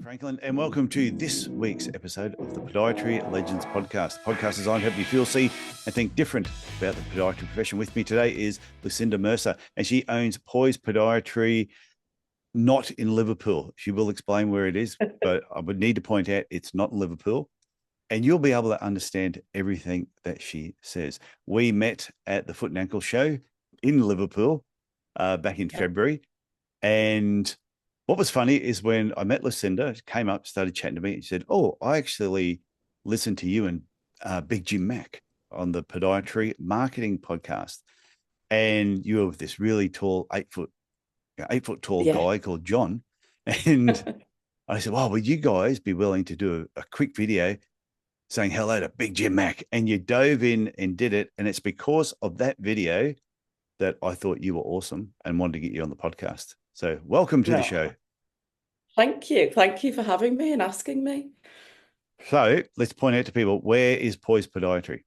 Franklin, and welcome to this week's episode of the Podiatry Legends Podcast. The podcast designed to help you feel, see, and think different about the podiatry profession. With me today is Lucinda Mercer, and she owns Poized Podiatry, not in Liverpool. She will explain where it is, but I would need to point out it's not in Liverpool, and you'll be able to understand everything that she says. We met at the Foot and Ankle Show in Liverpool back in February, and what was funny is when I met Lucinda, she came up, started chatting to me, and she said, "Oh, I actually listened to you and Big Jim Mack on the Podiatry Marketing Podcast, and you were with this really tall, 8 foot tall guy called John." And I said, "Well, would you guys be willing to do a quick video saying hello to Big Jim Mack?" And you dove in and did it, and it's because of that video that I thought you were awesome and wanted to get you on the podcast. So welcome to the show. Thank you. Thank you for having me and asking me. So let's point out to people, where is Poized Podiatry?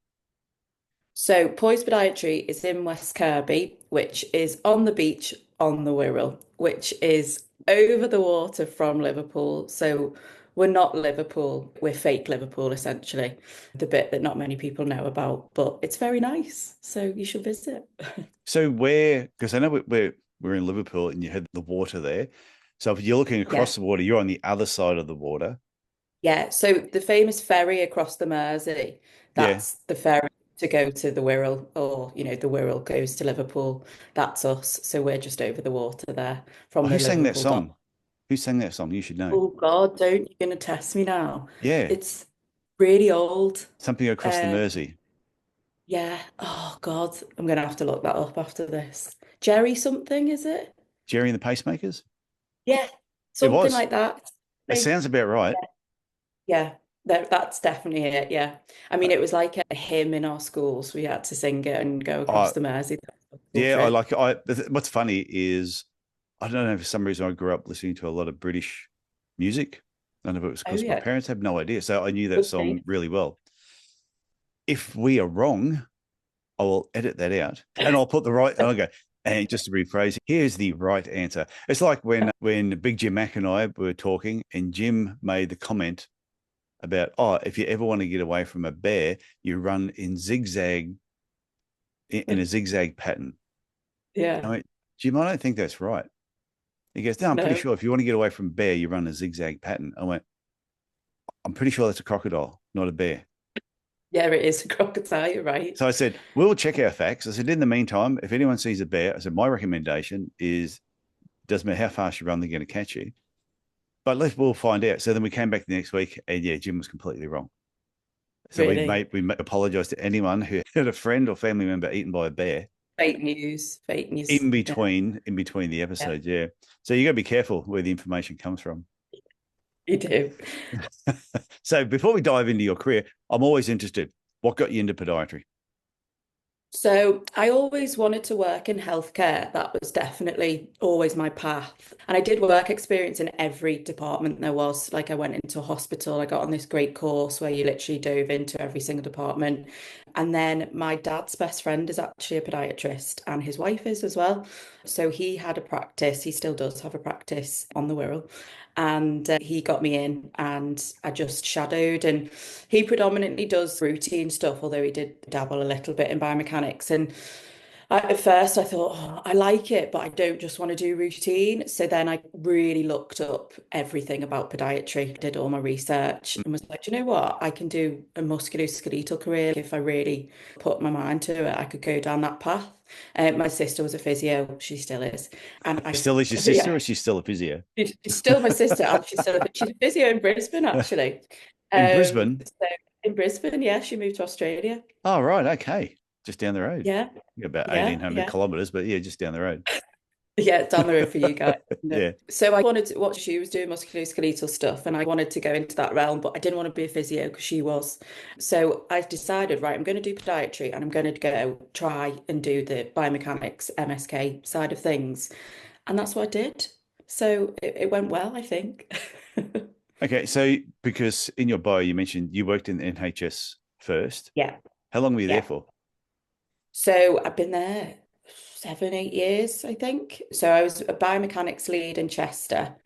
So Poized Podiatry is in West Kirby, which is on the beach on the Wirral, which is over the water from Liverpool. So we're not Liverpool, we're fake Liverpool, essentially. The bit that not many people know about, but it's very nice. So you should visit. So where, because I know we're in Liverpool and you had the water there. So if you're looking across the water, you're on the other side of the water. Yeah. So the famous ferry across the Mersey, that's the ferry to go to the Wirral, or, the Wirral goes to Liverpool. That's us. So we're just over the water there from the Who sang that Liverpool song? dock. Who sang that song? You should know. Oh God, you're going to test me now. Yeah. It's really old. Something across the Mersey. Yeah. Oh God, I'm going to have to look that up after this. Jerry something, is it? Jerry and the Pacemakers? Yeah, something like that. It sounds about right. Yeah, that's definitely it. Yeah. I mean, it was like a hymn in our schools. We had to sing it and go across the Mersey. Yeah, I like it. What's funny is, I don't know, for some reason I grew up listening to a lot of British music. I don't know if it was because my parents had no idea. So I knew that song really well. If we are wrong, I will edit that out and I'll put the right, and I'll go, and just to rephrase, here's the right answer. It's like when Big Jim Mack and I were talking and Jim made the comment about, if you ever want to get away from a bear, you run in a zigzag pattern. Yeah. I went, Jim, I don't think that's right. He goes, no, I'm pretty sure if you want to get away from a bear, you run a zigzag pattern. I went, I'm pretty sure that's a crocodile, not a bear. Yeah, it is a crocodile, you're right. So I said, we'll check our facts. I said, in the meantime, if anyone sees a bear, I said, my recommendation is, doesn't matter how fast you run, they're going to catch you. But we'll find out. So then we came back the next week and Jim was completely wrong. So really? we apologise to anyone who had a friend or family member eaten by a bear. Fake news. In between the episodes, yeah. So you got to be careful where the information comes from. You do. So before we dive into your career, I'm always interested. What got you into podiatry? So I always wanted to work in healthcare. That was definitely always my path. And I did work experience in every department there was. Like, I went into a hospital, I got on this great course where you literally dove into every single department. And then my dad's best friend is actually a podiatrist and his wife is as well. So he had a practice, he still does have a practice on the Wirral. And he got me in and I just shadowed, and he predominantly does routine stuff, although he did dabble a little bit in biomechanics. And at first I thought, I like it, but I don't just want to do routine. So then I really looked up everything about podiatry, did all my research and was like, do you know what? I can do a musculoskeletal career. If I really put my mind to it, I could go down that path. My sister was a physio. She still is. And I still is your sister, or is she still a physio? She's still my sister. She's a physio in Brisbane, actually. In Brisbane? So in Brisbane, yeah. She moved to Australia. Oh, right. Okay. Just down the road. Yeah. About 1,800 kilometres, but yeah, just down the road. Yeah, it's down the road for you guys. Yeah. So I wanted to watch, she was doing musculoskeletal stuff and I wanted to go into that realm, but I didn't want to be a physio because she was. So I decided, right, I'm going to do podiatry and I'm going to go try and do the biomechanics, MSK side of things. And that's what I did. So it went well, I think. Okay. So because in your bio, you mentioned you worked in the NHS first. Yeah. How long were you there for? So I've been there 7, 8 years, I think. So I was a biomechanics lead in Chester.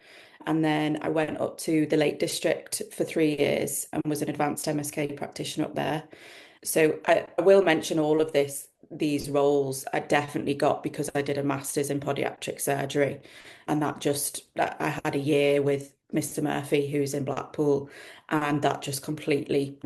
And then I went up to the Lake District for 3 years and was an advanced MSK practitioner up there. So I will mention all of these roles I definitely got because I did a master's in podiatric surgery. And I had a year with Mr. Murphy, who's in Blackpool, and that just completely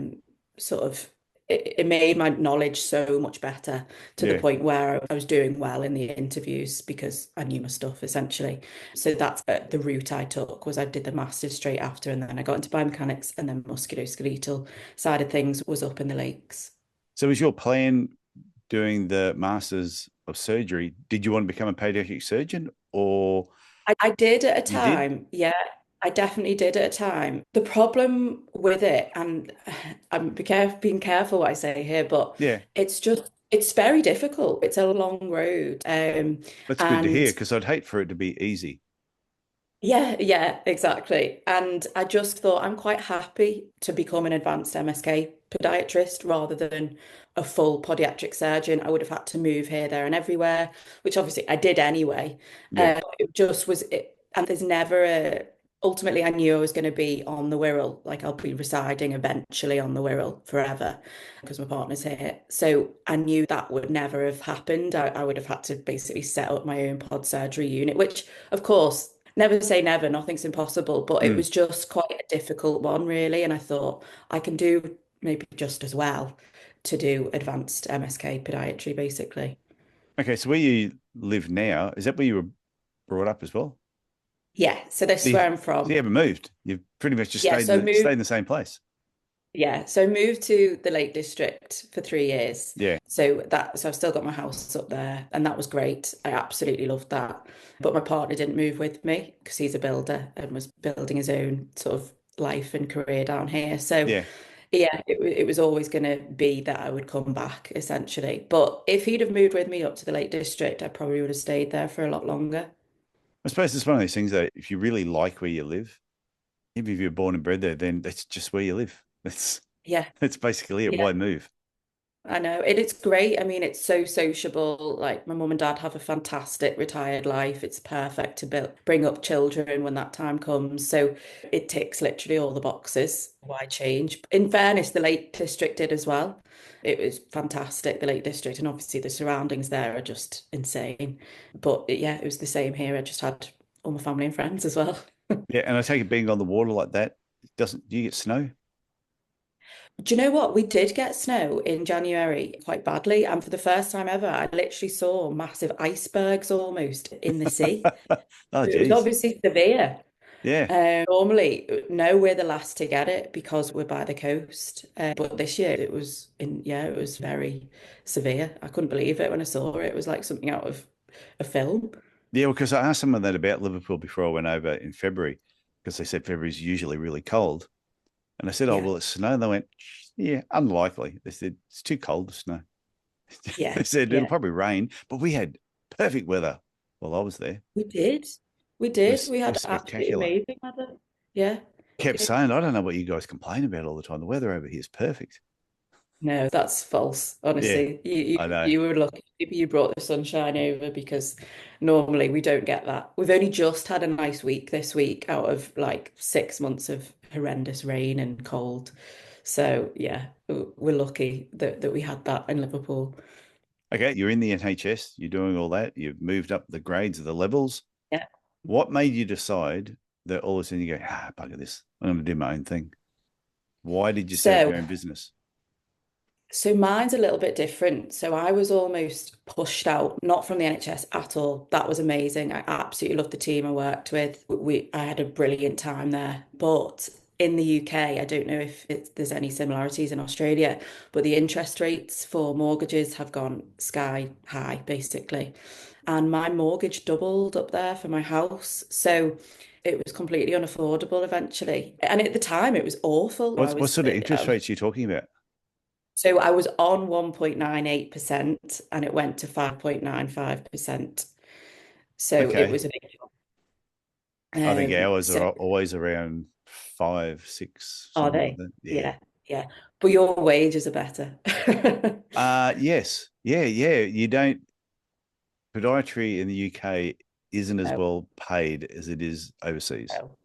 sort of it made my knowledge so much better to the Yeah. point where I was doing well in the interviews because I knew my stuff essentially. So that's the route I took was I did the master's straight after, and then I got into biomechanics, and then musculoskeletal side of things was up in the lakes. So was your plan doing the Masters of Surgery? Did you want to become a pediatric surgeon or I did at a you did? time, yeah. I definitely did at a time. The problem with it, and being careful what I say here, but Yeah. it's very difficult. It's a long road. That's good to hear And because I'd hate for it to be easy. yeah, yeah, exactly. And I just thought I'm quite happy to become an advanced MSK podiatrist rather than a full podiatric surgeon. I would have had to move here, there, and everywhere, which obviously I did anyway. Yeah. It just was, and there's never ultimately, I knew I was going to be on the Wirral, like I'll be residing eventually on the Wirral forever because my partner's here. So I knew that would never have happened. I would have had to basically set up my own pod surgery unit, which, of course, never say never, nothing's impossible, but it Mm. was just quite a difficult one, really. And I thought I can do maybe just as well to do advanced MSK podiatry, basically. Okay. So where you live now, is that where you were brought up as well? Yeah, so this So is you, where I'm so from. you haven't moved. You've pretty much just Yeah, so stayed moved. in the same place. Yeah, so moved to the Lake District for 3 years. Yeah. So I've still got my house up there, and that was great. I absolutely loved that. But my partner didn't move with me because he's a builder and was building his own sort of life and career down here. So Yeah. yeah, it was always going to be that I would come back essentially. But if he'd have moved with me up to the Lake District, I probably would have stayed there for a lot longer. I suppose it's one of those things that if you really like where you live, even if you're born and bred there, then that's just where you live. Yeah, That's basically it. yeah. Why move? I know it's great. I mean, it's so sociable. Like my mum and dad have a fantastic retired life. It's perfect to bring up children when that time comes. So it ticks literally all the boxes. Why change? In fairness, the Lake District did as well. It was fantastic, the Lake District, and obviously the surroundings there are just insane. But yeah, it was the same here. I just had all my family and friends as well. Yeah. And I take it being on the water like that, do you get snow? Do you know what? We did get snow in January quite badly. And for the first time ever, I literally saw massive icebergs almost in the sea. Oh, It was geez. obviously severe. Yeah. Normally, no, we're the last to get it because we're by the coast. But this year it was very severe. I couldn't believe it when I saw it. It was like something out of a film. Yeah. Because I asked someone that about Liverpool before I went over in February because they said February is usually really cold. And I said, oh, Yeah, will it snow? And they went, yeah, unlikely. They said, it's too cold to snow. yeah, They said, it'll yeah. probably rain, but we had perfect weather while I was there. We did. We It did. was, We it had was absolutely spectacular. amazing weather. Yeah. Kept saying, I don't know what you guys complain about all the time. The weather over here is perfect. No, that's false. Yeah, Honestly, I know. you were lucky you brought the sunshine over because normally we don't get that. We've only just had a nice week this week out of like 6 months of horrendous rain and cold. So yeah, we're lucky that we had that in Liverpool. Okay, you're in the NHS, you're doing all that, you've moved up the grades of the levels. Yeah. What made you decide that all of a sudden you go, bugger this, I'm going to do my own thing? Why did you set up So your own business? So mine's a little bit different. So I was almost pushed out, not from the NHS at all. That was amazing. I absolutely loved the team I worked with. I had a brilliant time there. But in the UK, I don't know if there's any similarities in Australia, but the interest rates for mortgages have gone sky high, basically. And my mortgage doubled up there for my house. So it was completely unaffordable eventually. And at the time, it was awful. What sort of interest rates are you talking about? So I was on 1.98% and it went to 5.95%. So it Okay. was a big jump. I think ours So are always around 5, 6, are something like they? that. Yeah. Yeah, yeah. But your wages are better. Yes. Yeah, yeah. You don't podiatry in the UK isn't as No, well paid as it is overseas. no.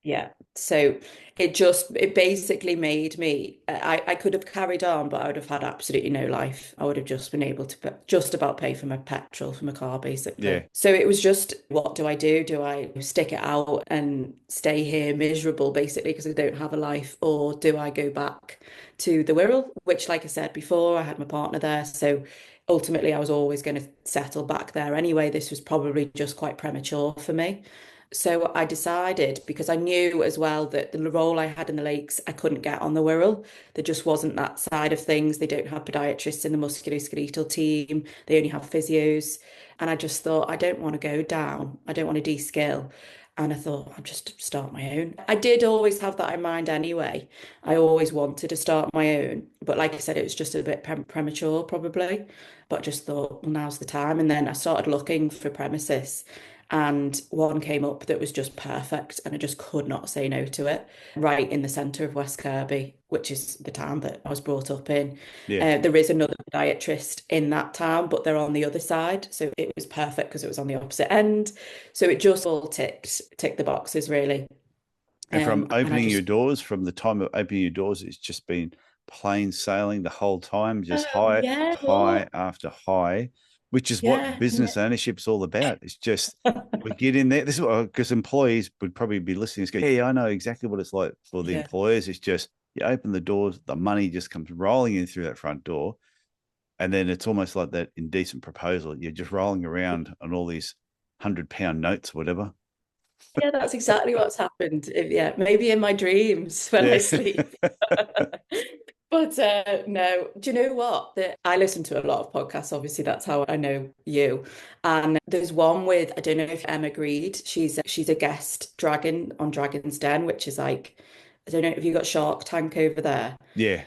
Yeah. So it basically made me, I could have carried on, but I would have had absolutely no life. I would have just been able to just about pay for my petrol for my car, Yeah. basically. So it was just, what do I do? Do I stick it out and stay here miserable, basically, because I don't have a life? Or do I go back to the Wirral, which, like I said before, I had my partner there. So ultimately, I was always going to settle back there anyway. This was probably just quite premature for me. So I decided, because I knew as well that the role I had in the Lakes, I couldn't get on the Wirral. There just wasn't that side of things. They don't have podiatrists in the musculoskeletal team. They only have physios. And I just thought, I don't want to go down. I don't want to de-skill. And I thought, I'll just start my own. I did always have that in mind anyway. I always wanted to start my own. But like I said, it was just a bit premature, probably. But I just thought, well, now's the time. And then I started looking for premises, and one came up that was just perfect, and I just could not say no to it. Right in the centre of West Kirby, which is the town that I was brought up in. Yeah. There is another podiatrist in that town, but they're on the other side. So it was perfect because it was on the opposite end. So it just all ticked the boxes, really. And from And I opening your just, doors, from the time of opening your doors, it's just been plain sailing the whole time, just high, yeah, high well, after high, which is what yeah, business ownership's all about. It's just we get in there. This is what, because employees would probably be listening and go, yeah, I know exactly what it's like for the yeah. employers. It's just you open the doors, the money just comes rolling in through that front door. And then it's almost like that indecent proposal. You're just rolling around on all these £100 notes, whatever. Yeah, that's exactly what's happened. Yeah, maybe in my dreams when I Yeah. sleep. But no, do you know what? I listen to a lot of podcasts. Obviously, that's how I know you. And there's one with, I don't know if Emma Greed. She's a guest dragon on Dragon's Den, which is like, I don't know if you got Shark Tank over there. Yeah.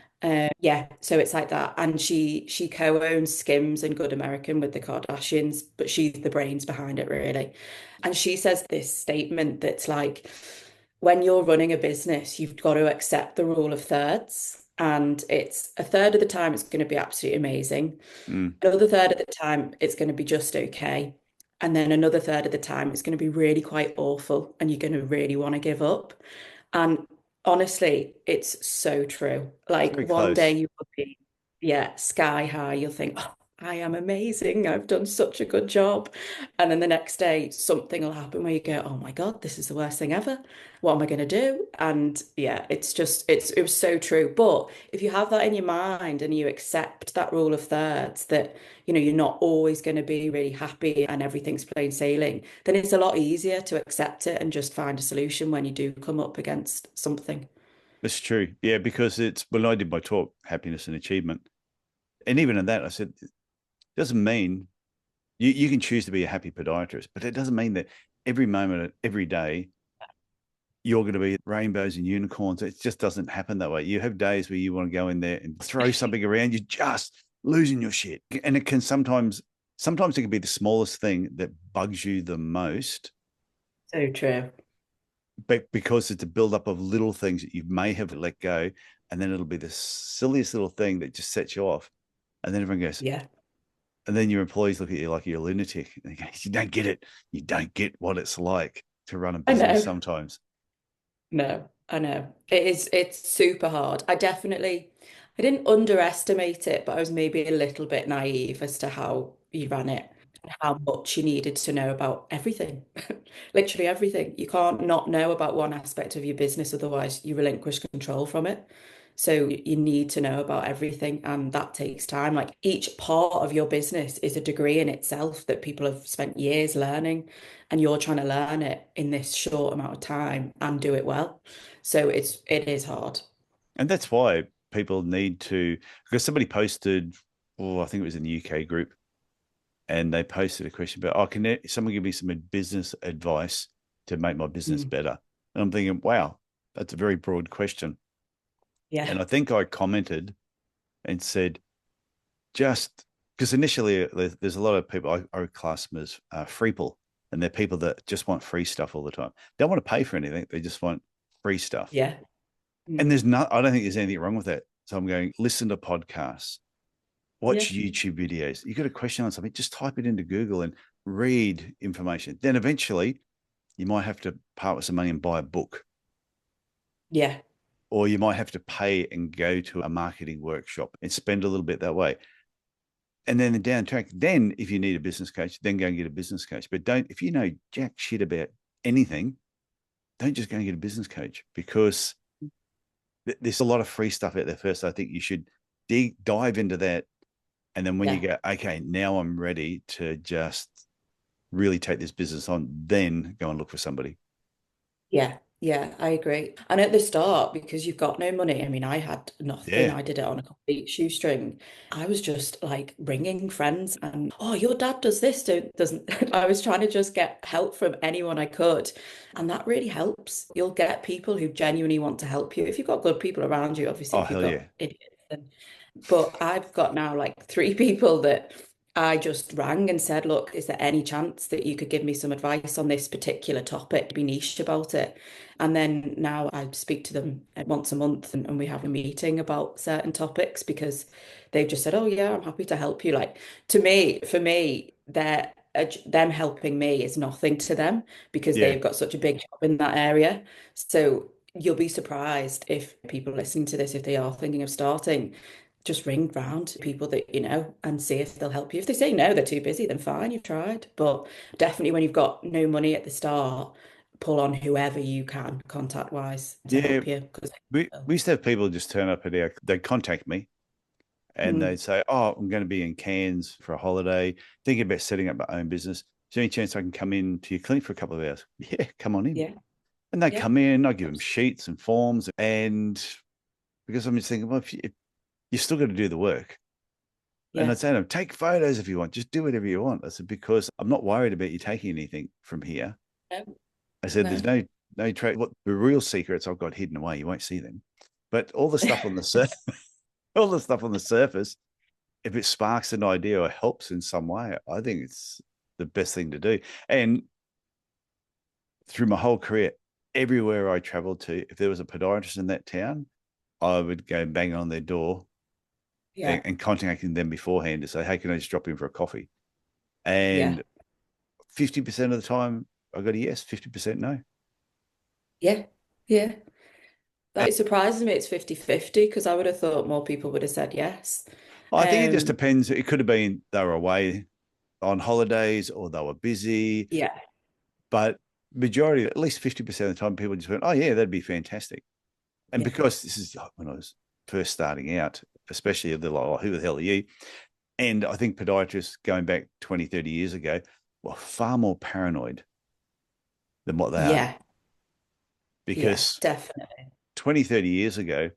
Yeah, so it's like that. And she co-owns Skims and Good American with the Kardashians, but she's the brains behind it, really. And she says this statement that's like, when you're running a business, you've got to accept the rule of thirds. And it's a third of the time it's going to be absolutely amazing. Mm. Another third of the time it's going to be just okay. And then another third of the time it's going to be really quite awful and you're going to really want to give up. And honestly, it's so true. Like Very one day close. you will be, yeah, sky high. You'll think, oh, I am amazing. I've done such a good job. And then the next day, something will happen where you go, oh my God, this is the worst thing ever. What am I going to do? And yeah, it was so true. But if you have that in your mind and you accept that rule of thirds, that, you're not always going to be really happy and everything's plain sailing, then it's a lot easier to accept it and just find a solution when you do come up against something. That's true. Yeah, because it's when I did my talk, happiness and achievement. And even in that, I said, it doesn't mean you can choose to be a happy podiatrist, but it doesn't mean that every moment, every day, you're going to be rainbows and unicorns. It just doesn't happen that way. You have days where you want to go in there and throw something around. You're just losing your shit. And it can sometimes it can be the smallest thing that bugs you the most, So true. but because it's a buildup of little things that you may have let go, and then it'll be the silliest little thing that just sets you off. And then everyone goes, Yeah. and then your employees look at you like you're a lunatic. And they go, you don't get it. You don't get what it's like to run a I business know. sometimes. No, I know. It's super hard. I didn't underestimate it, but I was maybe a little bit naive as to how you ran it and how much you needed to know about everything. Literally everything. You can't not know about one aspect of your business, otherwise you relinquish control from it. So you need to know about everything, and that takes time. Like each part of your business is a degree in itself that people have spent years learning, and you're trying to learn it in this short amount of time and do it well. So it is hard. And that's why people need to, because somebody posted, oh, I think it was in the UK group, and they posted a question about, oh, can someone give me some business advice to make my business Mm. better? And I'm thinking, wow, that's a very broad question. Yeah. And I think I commented and said, just because initially there's a lot of people I would class them as freeple, and they're people that just want free stuff all the time. They don't want to pay for anything. They just want free stuff. Yeah. And Mm. I don't think there's anything wrong with that. So I'm going, listen to podcasts, Yeah. watch YouTube videos. You got a question on something, just type it into Google and read information. Then eventually you might have to part with some money and buy a book. Yeah. or you might have to pay and go to a marketing workshop and spend a little bit that way. And then down the track, then if you need a business coach, then go and get a business coach. But don't, if you know jack shit about anything, don't just go and get a business coach, because there's a lot of free stuff out there first. I think you should dive into that. And then when you go, okay, now I'm ready to just really take this business on, then go and look for somebody. Yeah, yeah, I agree. And at the start, because you've got no money, I mean, I had nothing. Yeah. I did it on a complete shoestring. I was just like ringing friends and, oh, your dad does this, doesn't. I was trying to just get help from anyone I could. And that really helps. You'll get people who genuinely want to help you. If you've got good people around you, obviously, Oh, if you've hell got yeah. idiots, then. But I've got now like three people that I just rang and said, look, is there any chance that you could give me some advice on this particular topic, be niche about it? And then now I speak to them once a month and we have a meeting about certain topics because they've just said, oh, yeah, I'm happy to help you. Like to me, for me, them helping me is nothing to them because Yeah. they've got such a big job in that area. So you'll be surprised if people listening to this, if they are thinking of starting, just ring round people that you know and see if they'll help you. If they say no, they're too busy, then fine, you've tried. But definitely when you've got no money at the start, pull on whoever you can contact wise to Yeah. help you. Because We used to have people just turn up they'd contact me and they'd say, oh, I'm going to be in Cairns for a holiday, thinking about setting up my own business. Is there any chance I can come in to your clinic for a couple of hours? Yeah, come on in. yeah, And they yeah, come in, I give them sheets and forms. And because I'm just thinking, well, if you still got to do the work. And yeah, I'd say to them, take photos if you want, just do whatever you want. I said, because I'm not worried about you taking anything from here. no, I said, there's no. no trade. What the real secrets I've got hidden away, you won't see them. But all the stuff on the surface, all the stuff on the surface, if it sparks an idea or helps in some way, I think it's the best thing to do. And through my whole career, everywhere I traveled to, if there was a podiatrist in that town, I would go bang on their door Yeah, and contacting them beforehand to say, hey, can I just drop in for a coffee? yeah, And 50% of the time, I got a yes, 50% no. yeah, yeah. And That surprises me it's 50-50 because I would have thought more people would have said yes. I think it just Um, depends. It could have been they were away on holidays or they were busy, yeah, but majority, at least 50% of the time, people just went, oh, yeah, that'd be fantastic. And yeah, because this is when I was first starting out, especially they're like, oh, who the hell are you? And I think podiatrists going back 20, 30 years ago were far more paranoid than what they are. yeah, yeah, Because definitely. 20, 30 years ago,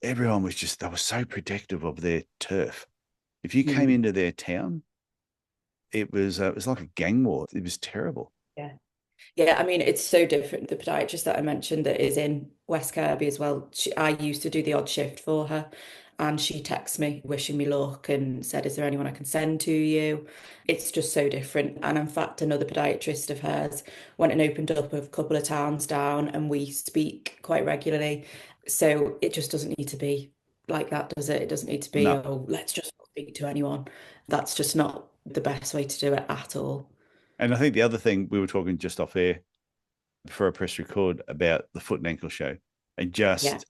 everyone was just, they were so protective of their turf. If you came Mm, into their town, it was like a gang war. It was terrible. yeah. Yeah, I mean, it's so different. The podiatrist that I mentioned that is in West Kirby as well. I used to do the odd shift for her, and she texts me wishing me luck and said, is there anyone I can send to you? It's just so different. And in fact, another podiatrist of hers went and opened up a couple of towns down, and we speak quite regularly. So it just doesn't need to be like that, does it? It doesn't need to be, No. oh, let's just not speak to anyone. That's just not the best way to do it at all. And I think the other thing we were talking just off air before I press record about the foot and ankle show and Yeah, just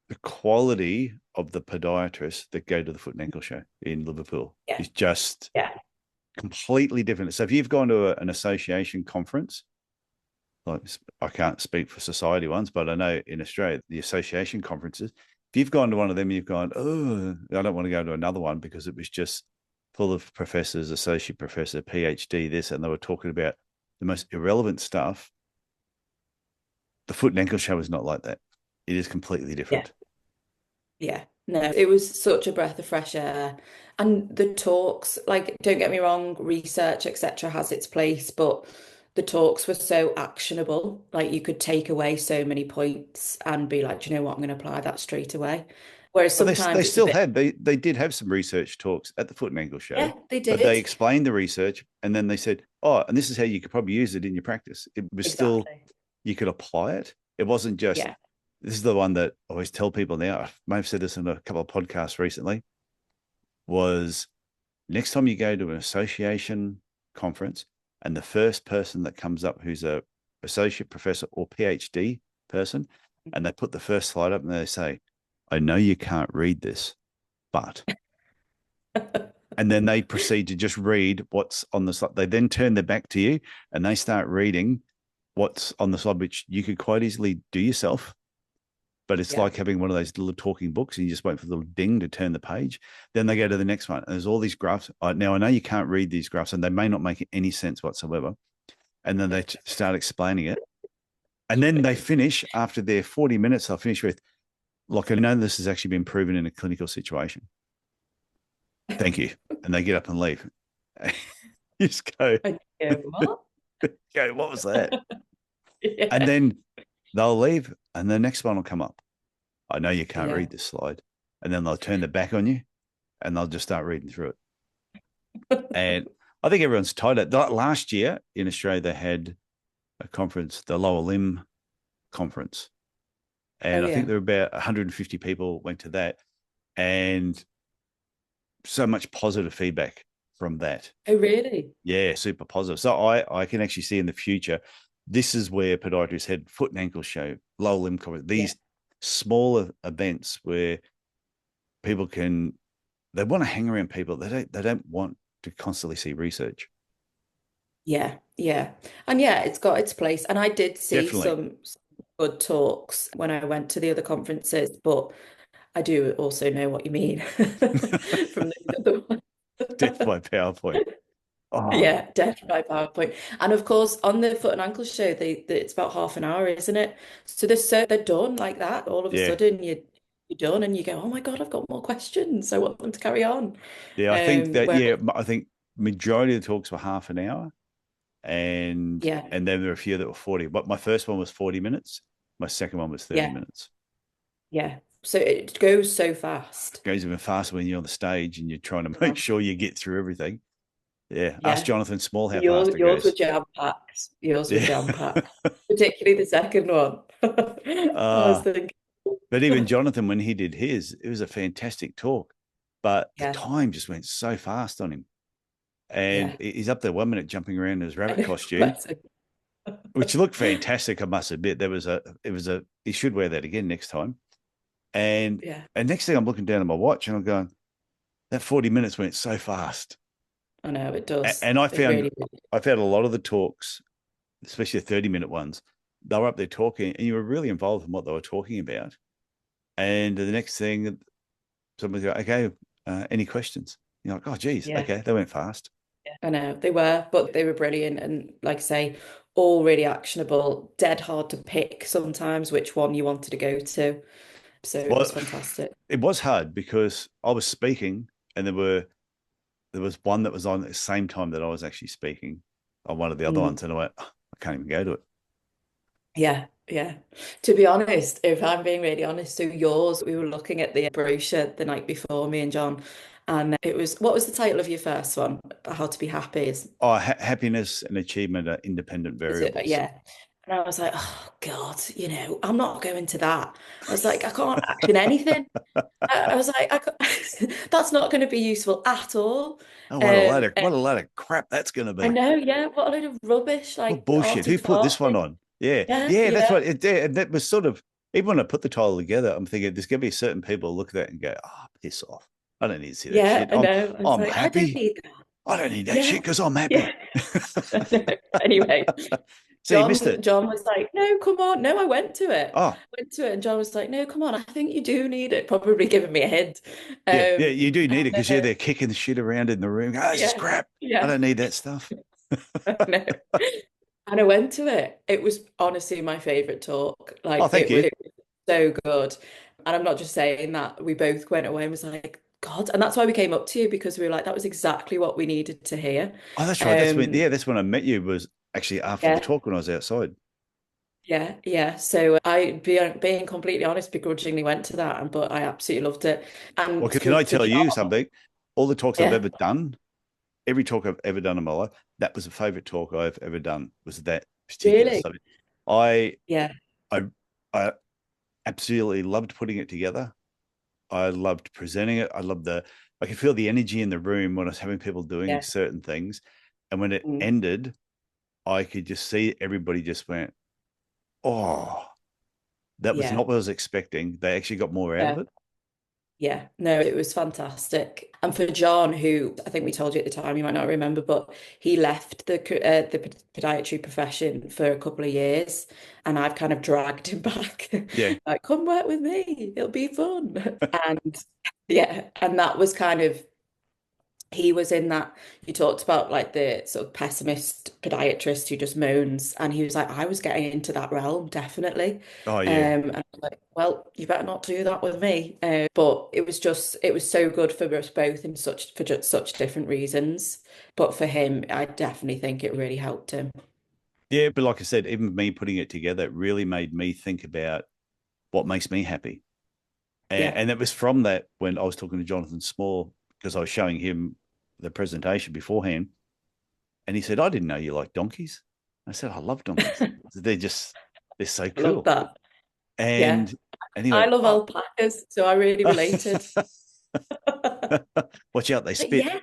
the quality of the podiatrists that go to the foot and ankle show in Liverpool yeah, is just yeah, completely different. So if you've gone to an association conference, like I can't speak for society ones, but I know in Australia, the association conferences, if you've gone to one of them, you've gone, oh, I don't want to go to another one because it was just full of professors, associate professor, PhD, this, and they were talking about the most irrelevant stuff. The foot and ankle show is not like that. It is completely yeah. different. Yeah, no, it was such a breath of fresh air. And the talks, like, don't get me wrong, research, etc., has its place, but the talks were so actionable. Like, you could take away so many points and be like, do you know what? I'm going to apply that straight away. Whereas But they sometimes it's a still bit, had they did have some research talks at the foot and ankle show, yeah, they but they did. explained the research and then they said, oh, and this is how you could probably use it in your practice. It was still Exactly. you could apply it. It wasn't just Yeah. this is the one that I always tell people now. I may have said this in a couple of podcasts recently. Was next time you go to an association conference and the first person that comes up who's a associate professor or PhD person, and they put the first slide up and they say, I know you can't read this, but, and then they proceed to just read what's on the slide. They then turn their back to you and they start reading what's on the slide, which you could quite easily do yourself. But it's like having one of those little talking books and you just wait for the little ding to turn the page. Then they go to the next one. And there's all these graphs. Now, I know you can't read these graphs and they may not make any sense whatsoever. And then they start explaining it. And then they finish after their 40 minutes, they'll finish with, look, I know this has actually been proven in a clinical situation. Thank you. And they get up and leave. You just go, What? go, what was that? Yeah. And then they'll leave and the next one will come up. I know you can't read this slide. And then they'll turn their back on you and they'll just start reading through it. And I think everyone's tired. Last year in Australia, they had a conference, the lower limb conference. And I think there were about 150 people went to that. And so much positive feedback from that. Oh, really? Yeah, super positive. So I can actually see in the future, this is where podiatrists head, foot and ankle show, lower limb conference, these smaller events where people they want to hang around people. They don't want to constantly see research. Yeah, yeah. And yeah, it's got its place. And I did see Definitely. some good talks when I went to the other conferences, but I do also know what you mean from the other one. Death by PowerPoint. Oh, Yeah, death by PowerPoint. And of course, on the foot and ankle show, it's about half an hour, isn't it? So they're done like that. All of a yeah. sudden, you're done, and you go, "Oh my God, I've got more questions. I want them to carry on." Yeah, I think that, Where, I think majority of the talks were half an hour. And yeah, then there were a few that were 40. But my first one was 40 minutes. My second one was 30 yeah, minutes. yeah. So it goes so fast. It goes even faster when you're on the stage and you're trying to make sure you get through everything. Yeah. Ask Yeah. Jonathan Small how Yours, fast it yours were goes. jam-packed. Yours were Yeah. jam-packed, particularly the second one. I was thinking, But even Jonathan, when he did his, it was a fantastic talk. But the yeah, time just went so fast on him. And yeah. he's up there 1 minute jumping around in his I rabbit know, costume, bless him. which looked fantastic, I must admit. He should wear that again next time. And Yeah, next thing I'm looking down at my watch and I'm going, that 40 minutes went so fast. I know it does. And I It found really, really. a lot of the talks, especially the 30-minute ones, they were up there talking and you were really involved in what they were talking about. And the next thing, somebody go, okay, any questions? You're like, oh, geez, Yeah, okay, they went fast. I know they were, but they were brilliant and, like I say, all really actionable. Dead hard to pick sometimes which one you wanted to go to. So it was Well, fantastic. it was hard because I was speaking and there was one that was on at the same time that I was actually speaking on one of the other Mm. ones. And I went, oh, I can't even go to it. Yeah, yeah. To be honest, if I'm being really honest, so yours, we were looking at the brochure the night before, me and John, and it was, what was the title of your first one? How to be happy Oh, happiness and achievement are independent is it? variables. Yeah. And I was like, oh God, I'm not going to that. I was like, I can't action anything. I was like, that's not going to be useful at all. Oh, Um, what a load of crap that's going to I be. know, yeah, what a load of rubbish, What like bullshit. Who arty put this one farty. on? Yeah. Yeah, Yeah, that's yeah, what it did. And that was sort of, even when I put the title together, I'm thinking there's going to be certain people who look at that and go, oh, piss off. I don't need to see that yeah, shit. I know. I was I'm like, I don't happy. need that. I don't need that Yeah, shit because I'm yeah. happy. Anyway, So you missed it. John was like, no, come on. No, I went to it. Oh, Went to it, and John was like, no, come on. I think you do need it. Probably giving me a hint. yeah. Yeah, you do need it And, because they're kicking the shit around in the room. Oh, this is yeah, crap. I yeah, don't need that stuff. I know. And I went to it. It was honestly my favorite talk. Oh, Like thank you. it was so good. And I'm not just saying that. We both went away and was like, God. And that's why we came up to you because we were like, that was exactly what we needed to hear. Oh, that's right. Um, That's when I met you was actually after the yeah, talk when I was outside. yeah, yeah. So being completely honest, begrudgingly went to that, but I absolutely loved it. Well, And can I for tell you John, something? All the talks I've yeah, ever done, every talk I've ever done in my life, that was a favorite talk I've ever done, was that particular really, subject. I yeah, I I absolutely loved putting it together. I loved presenting it. I could feel the energy in the room when I was having people doing yeah, certain things. And when it mm, ended, I could just see everybody just went, oh, That was Yeah. not what I was expecting. They actually got more out of Yeah. it. Yeah, no, it was fantastic. And for John, who I think we told you at the time, you might not remember, but he left the podiatry profession for a couple of years, and I've kind of dragged him back. Yeah. Like, come work with me, it'll be fun. And yeah, and that was kind of he was in that you talked about like the sort of pessimist podiatrist who just moans, and he was like, I was getting into that realm, definitely. Oh, yeah. And I was like, well, you better not do that with me. But it was so good for us both in such for just such different reasons. But for him, I definitely think it really helped him. Yeah. But like I said, even me putting it together, it really made me think about what makes me happy. Yeah. And it was from that when I was talking to Jonathan Small, because I was showing him the presentation beforehand. And he said, I didn't know you like donkeys. I said, I love donkeys. They're so I love cool. that. Yeah. And he I went, love oh. alpacas, so I really related. Watch out, they But spit. yeah,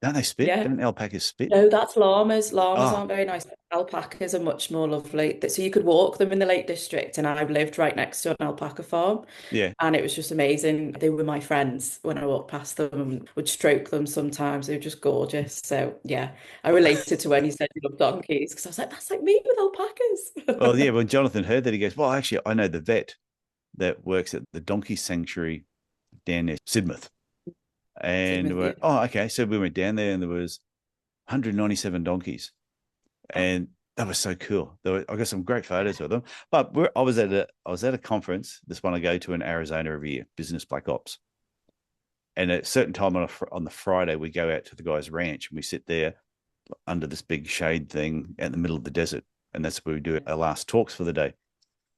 Don't they spit? yeah. Don't alpacas spit? No, that's llamas. Llamas Oh, aren't very nice. Alpacas are much more lovely. So you could walk them in the Lake District, and I've lived right next to an alpaca farm, yeah. and it was just amazing. They were my friends when I walked past them and would stroke them sometimes. They were just gorgeous. So yeah, I related to when you said you love donkeys because I was like, that's like me with Well, alpacas. yeah, when Jonathan heard that, he goes, well, actually, I know the vet that works at the donkey sanctuary down near Sidmouth. Same And we with you. went, oh, okay. So we went down there and there was 197 donkeys. And that was so cool. I got some great photos of them. But I was at a conference, this one I go to in Arizona every year, Business Black Ops. And at a certain time on the Friday, we go out to the guy's ranch and we sit there under this big shade thing out in the middle of the desert. And that's where we do our last talks for the day.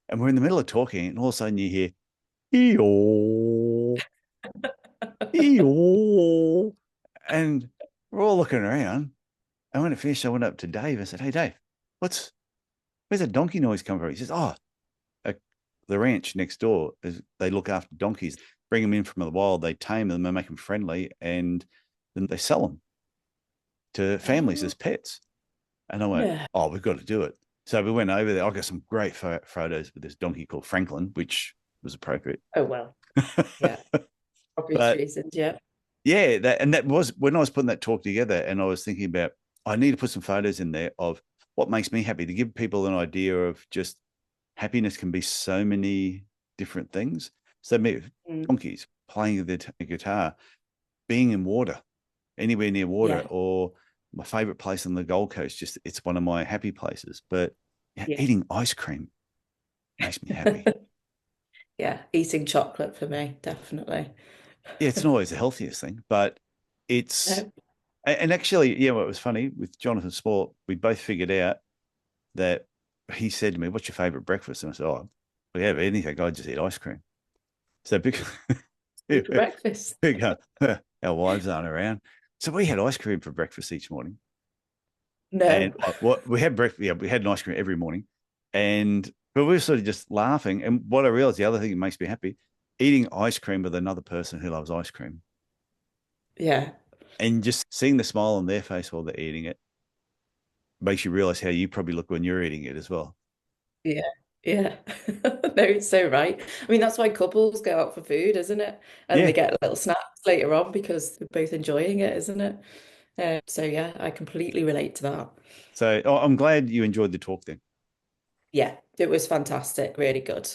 And we're in the middle of talking, and all of a sudden you hear, ee-oh, ee-oh. And we're all looking around. And when it finished, I went up to Dave and said, hey, Dave, where's that donkey noise come from? He says, oh, the ranch next door, they look after donkeys, bring them in from the wild, they tame them and make them friendly, and then they sell them to families Oh, as pets. And I went, yeah. oh, we've got to do it. So we went over there. I got some great photos with this donkey called Franklin, which was appropriate. Oh well. Yeah. Obvious But reasons. Yeah. yeah, that was when I was putting that talk together, and I was thinking about I need to put some photos in there of what makes me happy to give people an idea of just happiness can be so many different things. So me, Mm. donkeys, playing the guitar, being in water, anywhere near water, Yeah. or my favorite place on the Gold Coast. Just it's one of my happy places. But yeah, Yeah. eating ice cream makes me happy. Yeah. Eating chocolate for me, definitely. Yeah, it's not always the healthiest thing, but it's No. and actually, yeah, what was funny with Jonathan Sport, we both figured out that he said to me, "What's your favorite breakfast?" And I said, "Oh, we have anything. I just eat ice cream." So because Food for breakfast. our wives aren't around, so we had ice cream for breakfast each morning. And No. what we had breakfast, yeah, we had an ice cream every morning, and but we were sort of just laughing. And what I realized, the other thing that makes me happy, eating ice cream with another person who loves ice cream, Yeah. and just seeing the smile on their face while they're eating it makes you realize how you probably look when you're eating it as well. Yeah. Yeah. No, it's so right. I mean, that's why couples go out for food, isn't it? And they Yeah. get little snacks later on because they're both enjoying it, isn't it? So yeah, I completely relate to that. So I'm glad you enjoyed the talk then. Yeah, it was fantastic, really good.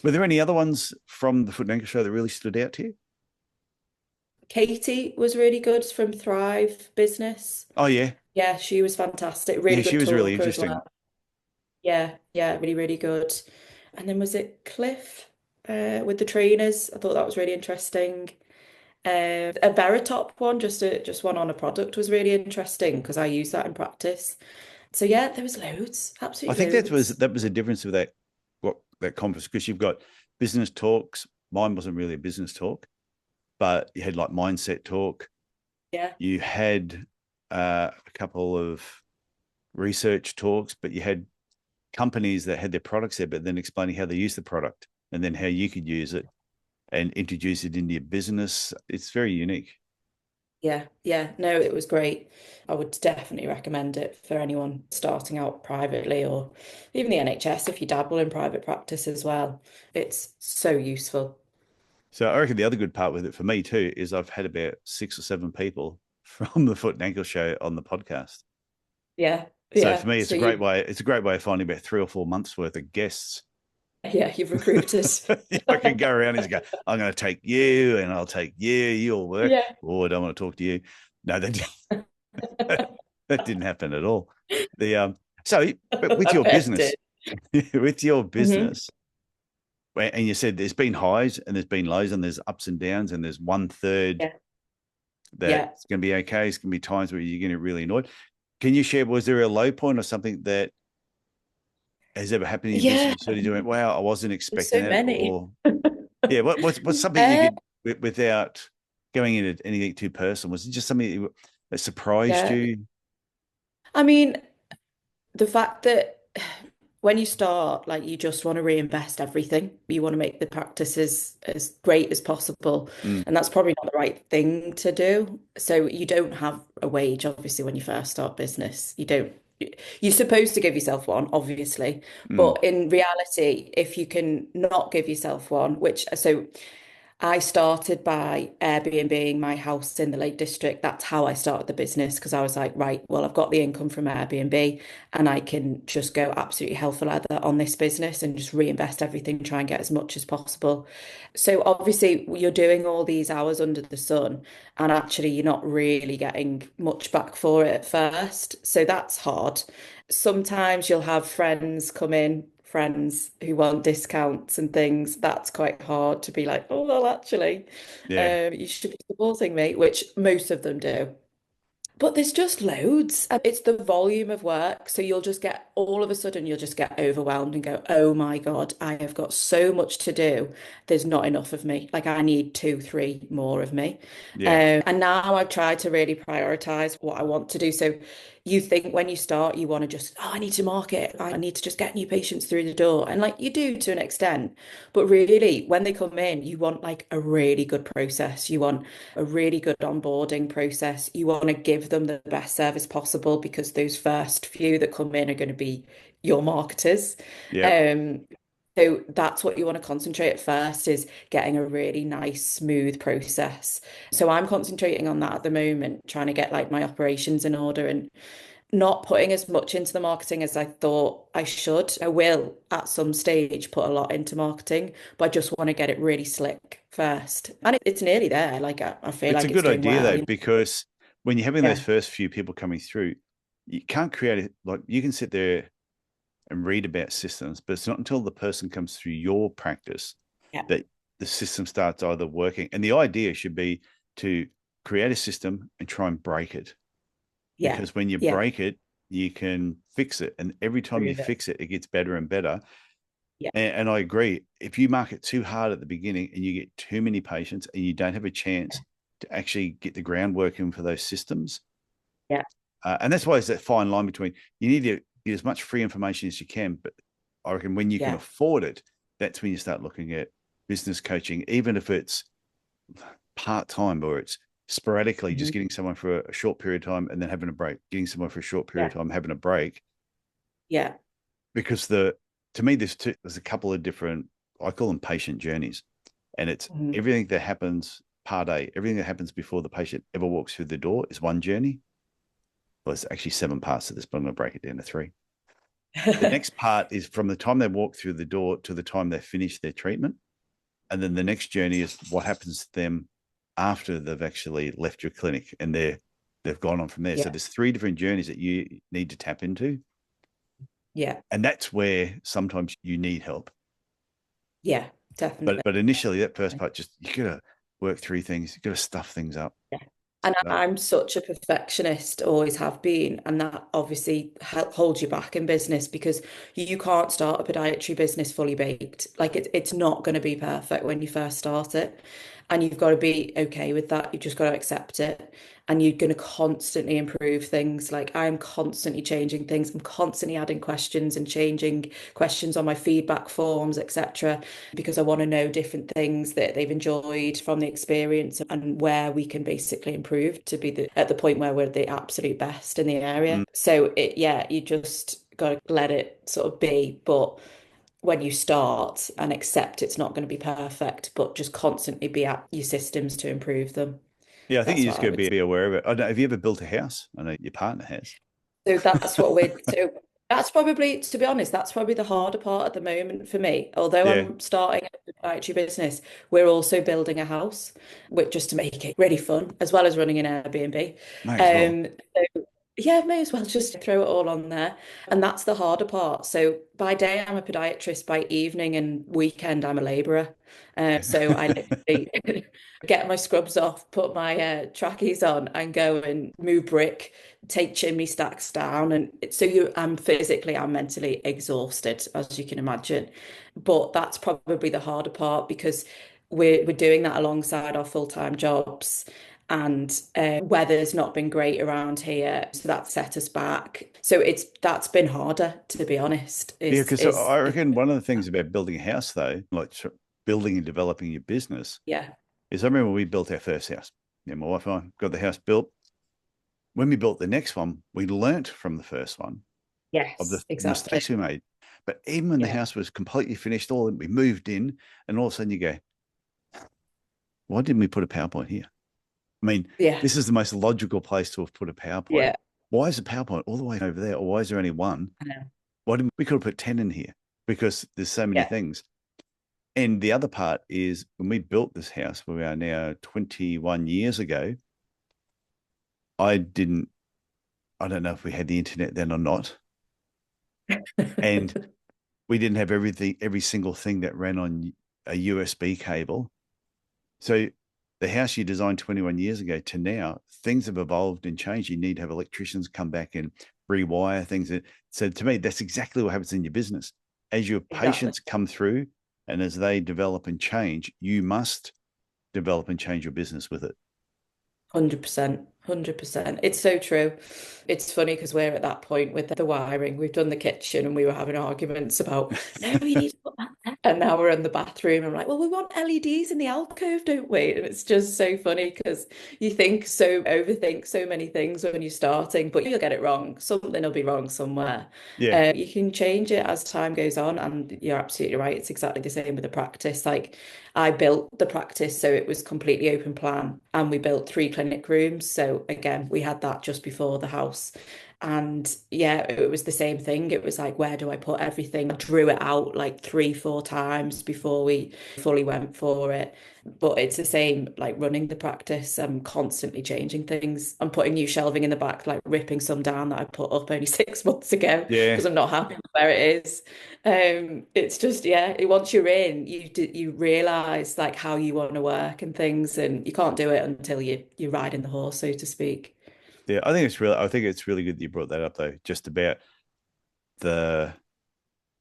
Were there any other ones from the Foot and Ankle Show that really stood out to you? Katie was really good from Thrive Business. Oh yeah, Yeah, she was fantastic. yeah, Really she good was really talker as interesting. well. Yeah, yeah, really, really good. And then was it Cliff with the trainers? I thought that was really interesting. A Veritop one, just one on a product was really interesting because I use that in practice. So yeah, there was loads, I absolutely think loads. that was a difference of that conference because you've got business talks. Mine wasn't really a business talk, but you had like mindset talk. Yeah, You had a couple of research talks, but you had companies that had their products there, but then explaining how they use the product and then how you could use it and introduce it into your business. It's very unique. Yeah. No, it was great. I would definitely recommend it for anyone starting out privately or even the NHS if you dabble in private practice as well. It's so useful. So I reckon the other good part with it for me too is I've had about 6 or 7 people from the Foot and Ankle Show on the podcast. Yeah, So for yeah. me, it's So a great you, way. It's a great way of finding about 3 or 4 months worth of guests. yeah, you've recruited. I can go around and just go, I'm going to take you and I'll take you. You'll work. Yeah. Oh, I don't want to talk to you. No, that didn't happen at all. The so, but with I your bet it business, did. with your Hmm. business, and you said there's been highs and there's been lows and there's ups and downs and there's 1/3 Yeah, yeah. that's going to be okay. It's going to be times where you're going to get really annoyed. Can you share? Was there a low point or something that has ever happened in your business? Yeah, You sort of doing, wow, I wasn't there's expecting so it, many. or yeah, what's something you Uh, could without going into anything too personal? Was it just something that surprised yeah. you? I mean, the fact that when you start, like you just want to reinvest everything. You want to make the practices as great as possible. Mm, And that's probably not the right thing to do. So you don't have a wage, obviously, when you first start business. You don't, you're supposed to give yourself one, obviously. mm, But in reality, if you can not give yourself one, so I started by Airbnb my house in the Lake District. That's how I started the business because I was like, right, well, I've got the income from Airbnb and I can just go absolutely hell for leather on this business and just reinvest everything, try and get as much as possible. So obviously you're doing all these hours under the sun and actually you're not really getting much back for it at first. So that's hard. Sometimes you'll have friends come in, friends who want discounts and things. That's quite hard to be like, oh, well, actually, yeah, you should be supporting me, which most of them do. But there's just loads. It's the volume of work. So you'll just get, all of a sudden, you'll just get overwhelmed and go, oh my God, I have got so much to do. There's not enough of me. Like I need two, three more of me. yeah, And now I've tried to really prioritize what I want to do. So you think when you start, you want to just, oh, I need to market. I need to just get new patients through the door. And like you do to an extent. But really, when they come in, you want like a really good process. You want a really good onboarding process. You want to give them the best service possible because those first few that come in are going to be your marketers. yeah. Um, so that's what you want to concentrate at first is getting a really nice, smooth process. So I'm concentrating on that at the moment, trying to get like my operations in order and not putting as much into the marketing as I thought I should. I will at some stage put a lot into marketing, but I just want to get it really slick first. And it's nearly there. Like I feel It's a like it's good doing idea well. though, because when you're having those Yeah, first few people coming through, you can't create it like you can sit there and read about systems, but it's not until the person comes through your practice yeah, that the system starts either working. And the idea should be to create a system and try and break it. yeah, Because when you yeah. break it, you can fix it. And every time you Prove it. fix it, it gets better and better. Yeah, And I agree. If you market too hard at the beginning and you get too many patients and you don't have a chance to actually get the groundwork in for those systems, yeah, and that's why it's that fine line between you need to get as much free information as you can. But I reckon when you can yeah. afford it, that's when you start looking at business coaching, even if it's part time or it's sporadically just Mhm. getting someone for a short period of time and then having a break, getting someone for a short period Yeah, of time, having a break. yeah. Because to me, there's a couple of different, I call them patient journeys. And it's Mhm. everything that happens part A, everything that happens before the patient ever walks through the door is one journey. Well, it's actually 7 parts to this, but I'm going to break it down to 3. The next part is from the time they walk through the door to the time they finish their treatment. And then the next journey is what happens to them after they've actually left your clinic and they've gone on from there. So Yeah, there's 3 different journeys that you need to tap into. yeah, And that's where sometimes you need help. yeah, definitely. But initially that first part, just you gotta work through things, you gotta stuff things up. Yeah. And So, I'm such a perfectionist, always have been, and that obviously holds you back in business because you can't start a podiatry business fully baked. Like it's not going to be perfect when you first start it. And you've got to be okay with that. You've just got to accept it. And you're going to constantly improve things. Like I'm constantly changing things. I'm constantly adding questions and changing questions on my feedback forms, etc. Because I want to know different things that they've enjoyed from the experience and where we can basically improve to be at the point where we're the absolute best in the area. So you just got to let it sort of be. But when you start and accept it's not going to be perfect, but just constantly be at your systems to improve them. Yeah, I think you That's just what I got to would say. be aware of it. I don't know, have you ever built a house? I know your partner has. So that's what we're so that's probably, to be honest, that's probably the harder part at the moment for me. Although Yeah, I'm starting a podiatry business, we're also building a house, which just to make it really fun, as well as running an Airbnb. may as well. So yeah, may as well just throw it all on there. And that's the harder part. So by day, I'm a podiatrist. By evening and weekend, I'm a labourer. So I literally get my scrubs off, put my trackies on, and go and move brick, take chimney stacks down. And I'm physically, I'm mentally exhausted, as you can imagine. But that's probably the harder part because we're doing that alongside our full-time jobs. And weather's not been great around here, so that set us back. So that's been harder, to be honest. Yeah, Is because is I reckon one of the things about building a house, though, like building and developing your business, yeah, is I remember when we built our first house. Yeah, my wife and I got the house built. When we built the next one, we learnt from the first one of the yes, exactly. mistakes we made. But even when the Yeah, house was completely finished, we moved in, and all of a sudden you go, why didn't we put a PowerPoint here? I mean, yeah, this is the most logical place to have put a PowerPoint. yeah. Why is the PowerPoint all the way over there? Or why is there only one? I know. Why didn't we could have put 10 in here? Because there's so many Yeah, things. And the other part is when we built this house, where we are now 21 years ago, I don't know if we had the internet then or not. And we didn't have every single thing that ran on a USB cable. So the house you designed 21 years ago to now, things have evolved and changed. You need to have electricians come back and rewire things. So to me, that's exactly what happens in your business. As your exactly. patients come through and as they develop and change, you must develop and change your business with it. 100%, 100%. It's so true. It's funny because we're at that point with the wiring. We've done the kitchen and we were having arguments about, no, you need to put that there. And now we're in the bathroom. I'm like, well, we want LEDs in the alcove, don't we? And it's just so funny because you overthink so many things when you're starting, but you'll get it wrong. Something will be wrong somewhere. Yeah. You can change it as time goes on. And you're absolutely right. It's exactly the same with the practice. Like I built the practice so it was completely open plan and we built 3 clinic rooms. So again, we had that just before the house. And yeah, it was the same thing. It was like, where do I put everything? I drew it out like 3, 4 times before we fully went for it. But it's the same like running the practice. I'm constantly changing things. I'm putting new shelving in the back, like ripping some down that I put up only 6 months ago Yeah. because I'm not happy with where it is. It's just once you're in, you realize like how you want to work and things, and you can't do it until you're riding the horse, so to speak. Yeah. I think it's really good that you brought that up though, just about the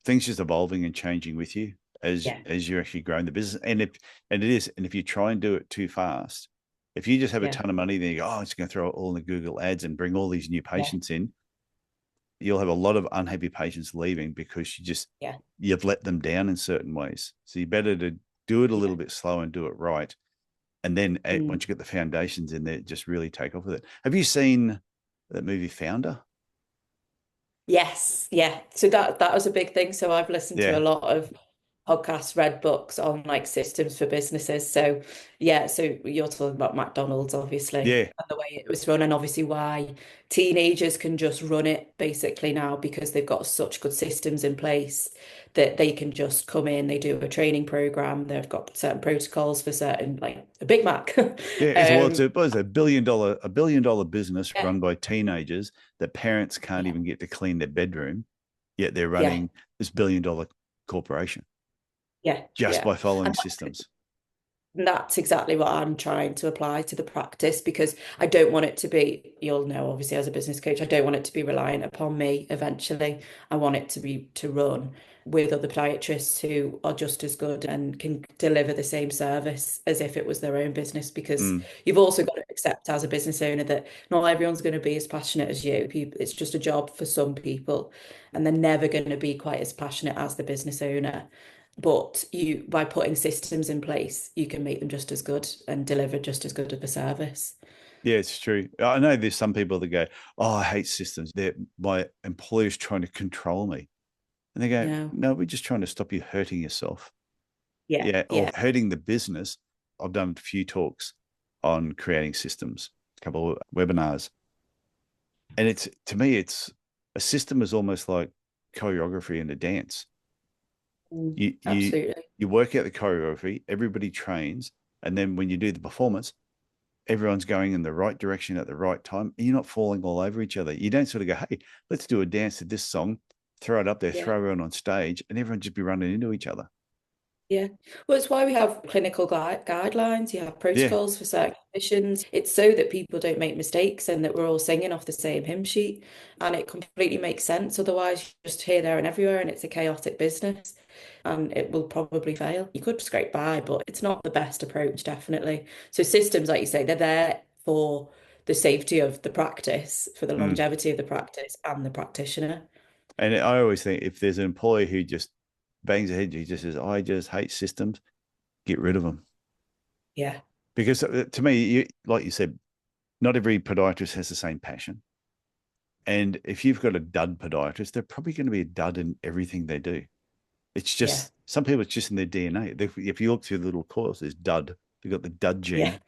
things just evolving and changing with you Yeah, as you're actually growing the business. And if you try and do it too fast, if you just have a yeah, ton of money, then you go, oh, it's going to throw it all in the Google ads and bring all these new yeah, patients in. You'll have a lot of unhappy patients leaving because yeah, you've let them down in certain ways. So you better to do it a yeah. little bit slow and do it right. And then Mm. once you get the foundations in there, just really take off with it. Have you seen that movie Founder? Yes, yeah. So that was a big thing. So I've listened to a Yeah. lot of podcasts, read books on like systems for businesses. So yeah, so you're talking about McDonald's, obviously, Yeah. and the way it was run, and obviously why teenagers can just run it basically now because they've got such good systems in place that they can just come in, they do a training program, they've got certain protocols for certain like a Big Mac. Yeah, Um, it's a $1 billion business yeah, run by teenagers that parents can't yeah, even get to clean their bedroom, yet they're yeah, running this $1 billion corporation yeah, just yeah. by following And systems. that's exactly what I'm trying to apply to the practice, because I don't want it to be, you'll know, obviously, as a business coach, I don't want it to be reliant upon me eventually. I want it to be to run with other podiatrists who are just as good and can deliver the same service as if it was their own business, because Mm. you've also got to accept as a business owner that not everyone's going to be as passionate as you. It's just a job for some people, and they're never going to be quite as passionate as the business owner. But you, by putting systems in place, you can make them just as good and deliver just as good of a service. Yeah, it's true. I know there's some people that go, "Oh, I hate systems. My employer's trying to control me." And they go, No. "No, we're just trying to stop you hurting yourself." Yeah, Yeah, or yeah. hurting the business. I've done a few talks on creating systems, a couple of webinars. And it's, to me, it's a system is almost like choreography in a dance. You you Absolutely. you work out the choreography, everybody trains, and then when you do the performance, everyone's going in the right direction at the right time, and you're not falling all over each other. You don't sort of go, "Hey, let's do a dance to this song, throw it up there, Yeah. throw everyone on stage, and everyone just be running into each other." Yeah. Well, it's why we have clinical guidelines, you have Yeah. protocols for certain conditions. It's so that people don't make mistakes and that we're all singing off the same hymn sheet. And it completely makes sense. Otherwise, you're just here, there, and everywhere, and it's a chaotic business and it will probably fail. You could scrape by, but it's not the best approach, definitely. So systems, like you say, they're there for the safety of the practice, for the Mm. longevity of the practice and the practitioner. And I always think if there's an employee who just bangs their head, he just says, "I just hate systems," get rid of them. Yeah. Because to me, like you said, not every podiatrist has the same passion. And if you've got a dud podiatrist, they're probably going to be a dud in everything they do. It's Yeah. just, some people, it's just in their DNA. If you look through the little coils, there's dud. They've got the dud Yeah.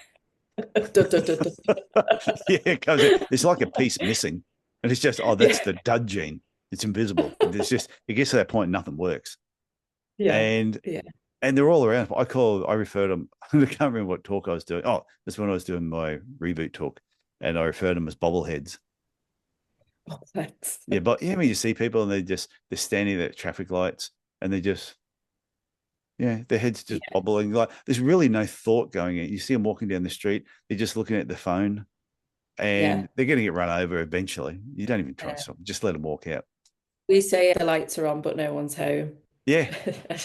gene. Duh, duh, duh, duh. Yeah, it comes in. It's like a piece missing. And it's just, oh, that's Yeah. the dud gene. It's invisible. It's just, it gets to that point, nothing works. Yeah. And Yeah. they're all around. I refer to them. I can't remember what talk I was doing. Oh, that's when I was doing my reboot talk. And I refer to them as bobbleheads. Oh, thanks. Yeah, but yeah, when you see people and they're standing at traffic lights and they just, yeah, their head's just Yeah. bobbling. Like there's really no thought going in. You see them walking down the street, they're just looking at the phone Yeah. and they're going to get run over eventually. You don't even try and Yeah. stop them. Just let them walk out. We say the lights are on, but no one's home. Yeah. I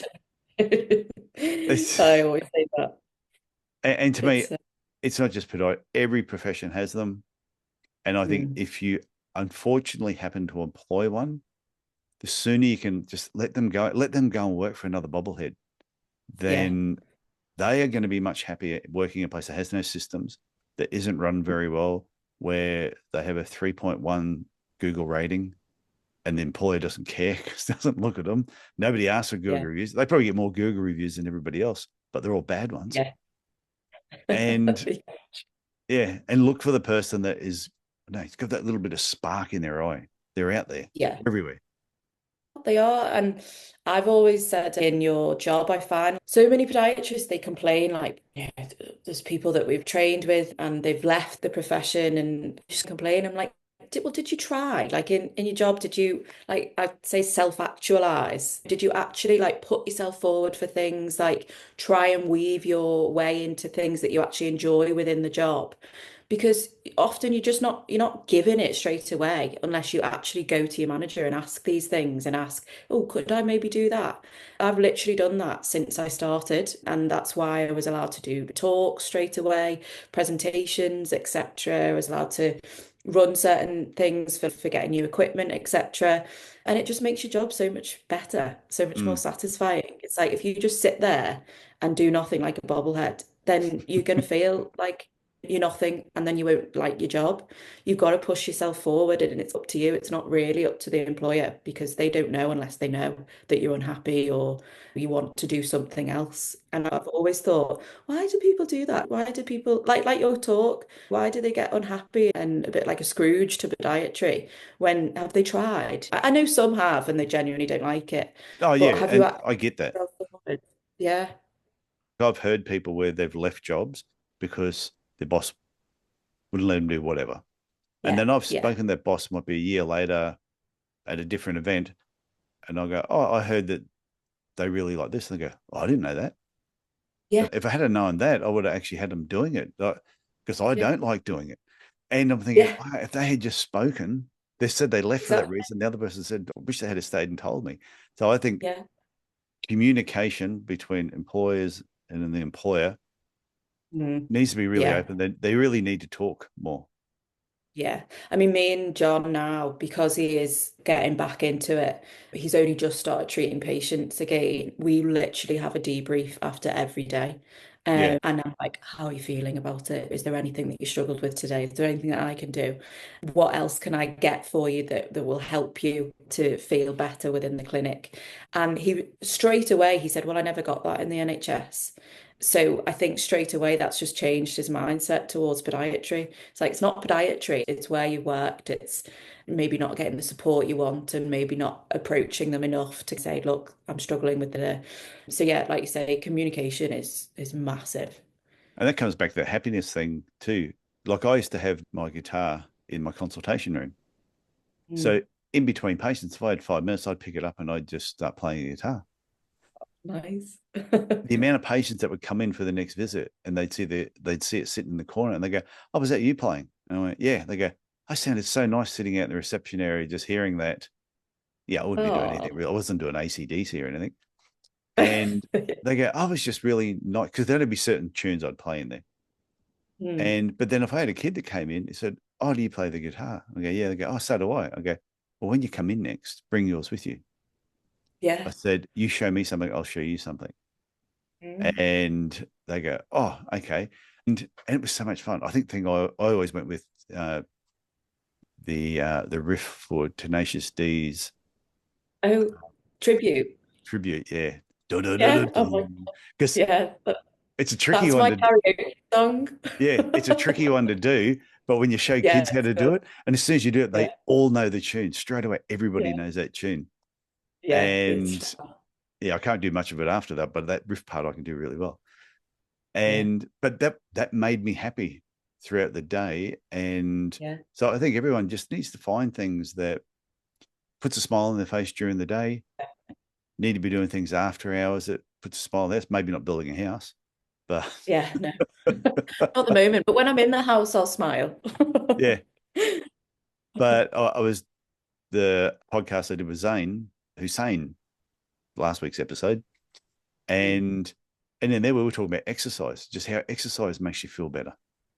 It's, always say that. and to me, It's it's not just podiatry. Every profession has them. And I think mm, if you unfortunately happen to employ one, the sooner you can just let them go and work for another bobblehead, yeah. then they are going to be much happier working in a place that has no systems, that isn't run very well, where they have a 3.1 Google rating and the employer doesn't care because doesn't look at them. Nobody asks for Google Yeah. reviews. They probably get more Google reviews than everybody else, but they're all bad ones. Yeah. And yeah, and look for the person that is, no, it's got that little bit of spark in their eye. They're out there Yeah. everywhere. They are. And I've always said in your job, I find so many podiatrists, they complain like, yeah, there's people that we've trained with and they've left the profession and just complain. I'm like, did you try? Like in your job, did you, like, I'd say self-actualize? Did you actually like put yourself forward for things, like try and weave your way into things that you actually enjoy within the job? Because often you're not given it straight away unless you actually go to your manager and ask these things and ask, oh, could I maybe do that? I've literally done that since I started, and that's why I was allowed to do talks straight away, presentations, etc. I was allowed to run certain things for getting new equipment, etc. And it just makes your job so much better, so much more Mm. satisfying. It's like if you just sit there and do nothing like a bobblehead, then you're going to feel like you're nothing and then you won't like your job. You've got to push yourself forward and it's up to you. It's not really up to the employer because they don't know unless they know that you're unhappy or you want to do something else. And I've always thought, why do people do that? Why do people like your talk? Why do they get unhappy and a bit like a Scrooge to podiatry? When have they tried? I know some have and they genuinely don't like it, Oh but yeah, have you and actually I get that. put yourself forward? Yeah, I've heard people where they've left jobs because their boss wouldn't let them do whatever. And yeah, then I've yeah, spoken to that boss might be a year later at a different event, and I'll go, "Oh, I heard that they really like this." And they go, "Oh, I didn't know that." Yeah, If I had known that, I would have actually had them doing it because I yeah, don't like doing it. And I'm thinking, yeah, wow, if they had just spoken, they said they left for that exactly. reason. The other person said, I wish they had stayed and told me. So I think Yeah. communication between employers and then the employer Mm. needs to be really Yeah. open. They really need to talk more. Yeah. I mean, me and John now, because he is getting back into it, he's only just started treating patients again. We literally have a debrief after every day. Yeah. And I'm like, how are you feeling about it? Is there anything that you struggled with today? Is there anything that I can do? What else can I get for you that will help you to feel better within the clinic? And he straight away, he said, well, I never got that in the NHS. So I think straight away that's just changed his mindset towards podiatry. It's like it's not podiatry, it's where you worked, it's maybe not getting the support you want and maybe not approaching them enough to say, look, I'm struggling with the. So yeah, like you say, communication is massive. And that comes back to that happiness thing too. Like I used to have my guitar in my consultation room. So Mm, in between patients, if I had 5 minutes, I'd pick it up and I'd just start playing the guitar. nice. The amount of patients that would come in for the next visit and they'd see it sitting in the corner and they go, "Oh, was that you playing?" And I went, "Yeah." They go, "I sounded so nice sitting out in the reception area, just hearing that." Yeah, I wouldn't be doing anything Oh. real. I wasn't doing ACDC or anything. And they go, "I was just really nice," because there'd be certain tunes I'd play in there. Mm, And but then if I had a kid that came in, he said, "Oh, do you play the guitar?" I go, "Yeah." They go, "Oh, so do I." I go, "Well, when you come in next, bring yours with you." I yeah. said, "You show me something, I'll show you something." Mm. And they go, "Oh, okay." And it was so much fun. I think the thing I always went with the riff for Tenacious D's Oh, tribute. tribute, yeah. Yeah. Oh my, Because yeah. it's a tricky That's one my to karaoke song. yeah, it's a tricky one to do. But when you show Yeah, kids how it's to good. do it, and as soon as you do it, they Yeah, all know the tune straight away. Everybody yeah, knows that tune. yeah. It's And fun. yeah, I can't do much of it after that, but that riff part I can do really well. Yeah, And but that made me happy throughout the day. And yeah, so I think everyone just needs to find things that puts a smile on their face during the day. Need to be doing things after hours that puts a smile on their face. Maybe not building a house, but yeah. No, not the moment. But when I'm in the house, I'll smile. yeah. But I was the podcast I did with Hussein last week's episode, Mm. and then there we were talking about exercise, just how exercise makes you feel better.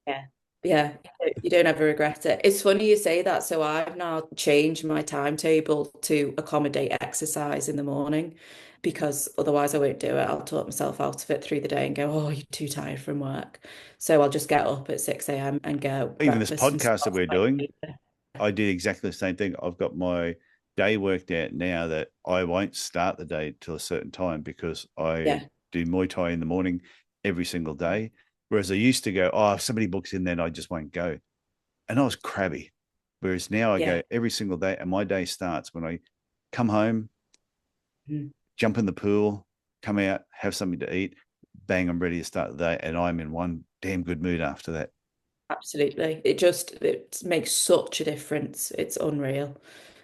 Yeah, yeah. You don't ever regret it. It's funny you say that. So I've now changed my timetable to accommodate exercise in the morning because otherwise I won't do it. I'll talk myself out of it through the day and go, oh, you're too tired from work. So I'll just get up at 6 a.m. and go Even this breakfast and podcast that start we're like, doing, I did exactly the same thing. I've got my day worked out now that I won't start the day till a certain time because I yeah, do Muay Thai in the morning every single day. Whereas I used to go, oh, if somebody books in, then I just won't go. And I was crabby. Whereas now I yeah. go every single day, and my day starts when I come home, Mm. jump in the pool, come out, have something to eat, bang, I'm ready to start the day. And I'm in one damn good mood after that. Absolutely. It makes such a difference. It's unreal.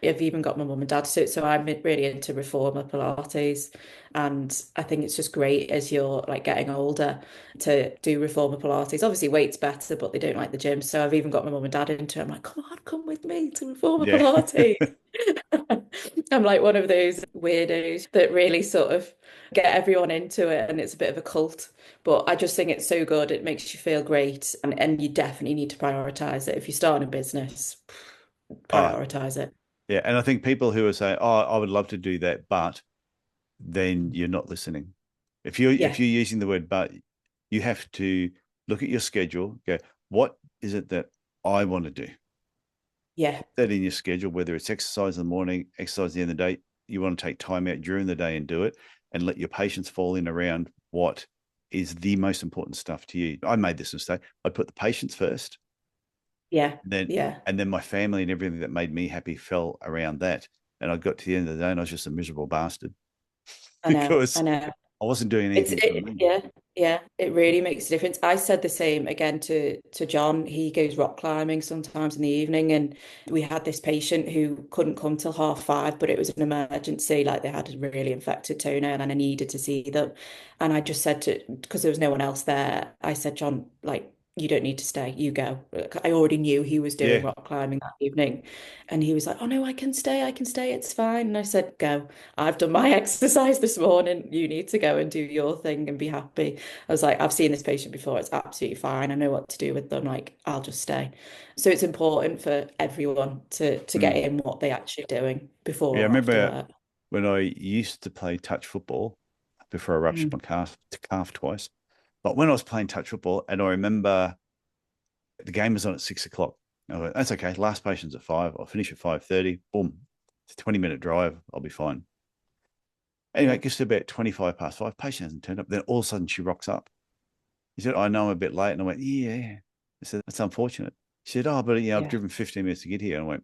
I've even got my mum and dad to it, so I'm really into reformer Pilates. And I think it's just great as you're like getting older to do reformer Pilates. Obviously, weight's better, but they don't like the gym. So I've even got my mum and dad into it. I'm like, come on, come with me to reformer Yeah. Pilates. I'm like one of those weirdos that really sort of get everyone into it, and it's a bit of a cult. But I just think it's so good. It makes you feel great, and you definitely need to prioritize it. If you're starting a business, Oh, prioritize it. yeah. And I think people who are saying, oh, I would love to do that, but then you're not listening. If Yeah, you're using the word but, you have to look at your schedule, go, what is it that I want to do? yeah, That in your schedule, whether it's exercise in the morning, exercise at the end of the day, you want to take time out during the day and do it and let your patients fall in around what is the most important stuff to you. I made this mistake. I put the patients first, yeah, then yeah. and then my family and everything that made me happy fell around that. And I got to the end of the day and I was just a miserable bastard I know, I because know. I wasn't doing It's anything for it, me. yeah. Yeah, it really makes a difference. I said the same again to John. He goes rock climbing sometimes in the evening, and we had this patient who couldn't come till 5:30, but it was an emergency. Like they had a really infected toenail, and I needed to see them. And I just said to, because there was no one else there, I said, John, like you don't need to stay. You go. Like, I already knew he was doing Yeah. rock climbing that evening, and he was like, "Oh no, I can stay. I can stay. It's fine." And I said, "Go. I've done my exercise this morning. You need to go and do your thing and be happy." I was like, I've seen this patient before. It's absolutely fine. I know what to do with them. Like, I'll just stay. So it's important for everyone to get Mm. in what they actually doing before Yeah, I or after remember work. when I used to play touch football before I ruptured Mm. my calf twice. But when I was playing touch football, and I remember the game was on at 6 o'clock. I went, that's okay. Last patient's at 5. I'll finish at 5:30. Boom. It's a 20-minute drive. I'll be fine. Anyway, Yeah. it gets to about 25 past 5. Patient hasn't turned up. Then all of a sudden she rocks up. He said, I know I'm a bit late. And I went, yeah. I said, that's unfortunate. She said, oh, but I've Yeah. driven 15 minutes to get here. And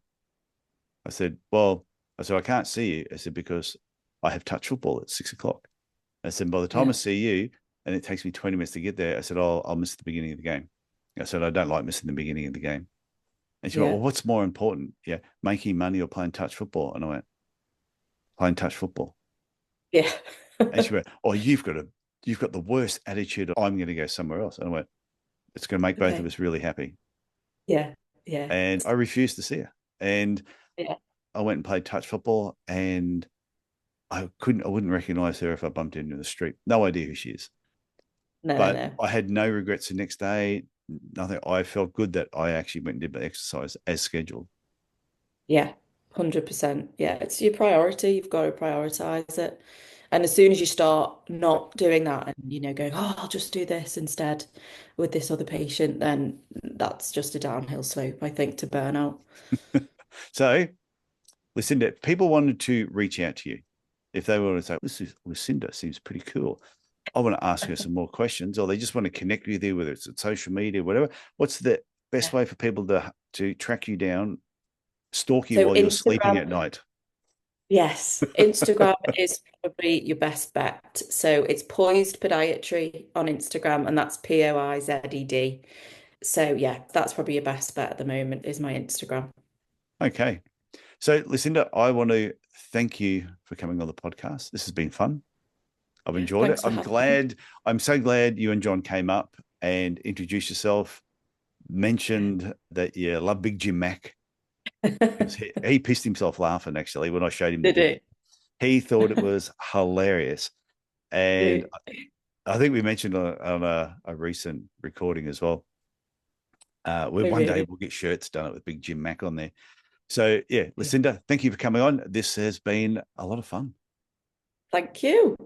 I said, well, I can't see you. I said, because I have touch football at 6 o'clock. I said, by the time I Yeah. see you, and it takes me 20 minutes to get there, I said, I'll miss the beginning of the game. I said, I don't like missing the beginning of the game. And she went, Yeah. well, what's more important? Yeah, making money or playing touch football? And I went, playing touch football. Yeah. And she went, oh, you've got the worst attitude. I'm going to go somewhere else. And I went, it's going to make both of Okay. us really happy. Yeah. Yeah. And I refused to see her. And Yeah. I went and played touch football, and I wouldn't recognize her if I bumped into the street. No idea who she is. No, But no. I had no regrets the next day. Nothing. I felt good that I actually went and did the exercise as scheduled. Yeah. 100%. Yeah. It's your priority. You've got to prioritize it. And as soon as you start not doing that and, going, oh, I'll just do this instead with this other patient, then that's just a downhill slope, I think, to burnout. So, Lucinda, if people wanted to reach out to you, if they wanted to say, this is Lucinda, seems pretty cool. I want to ask her some more questions, or they just want to connect with you, whether it's at social media, whatever. What's the best Yeah. way for people to track you down, stalk you So while you're sleeping at Instagram, night? yes, Instagram is probably your best bet. So it's Poized Podiatry on Instagram, and that's Poized. So yeah, that's probably your best bet at the moment is my Instagram. Okay. So, Lucinda, I want to thank you for coming on the podcast. This has been fun. I've Yeah, enjoyed it. thanks for having I'm so glad you and John came up and introduced yourself, me. mentioned that you love Big Jim Mac, because he pissed himself laughing actually when I showed him the Did video. it? He thought it was hilarious. And Great. I think we mentioned on a recent recording as well, where Oh, one day really? we'll get shirts done with Big Jim Mac on there. So, yeah, Yeah. Lucinda, thank you for coming on. This has been a lot of fun. Thank you.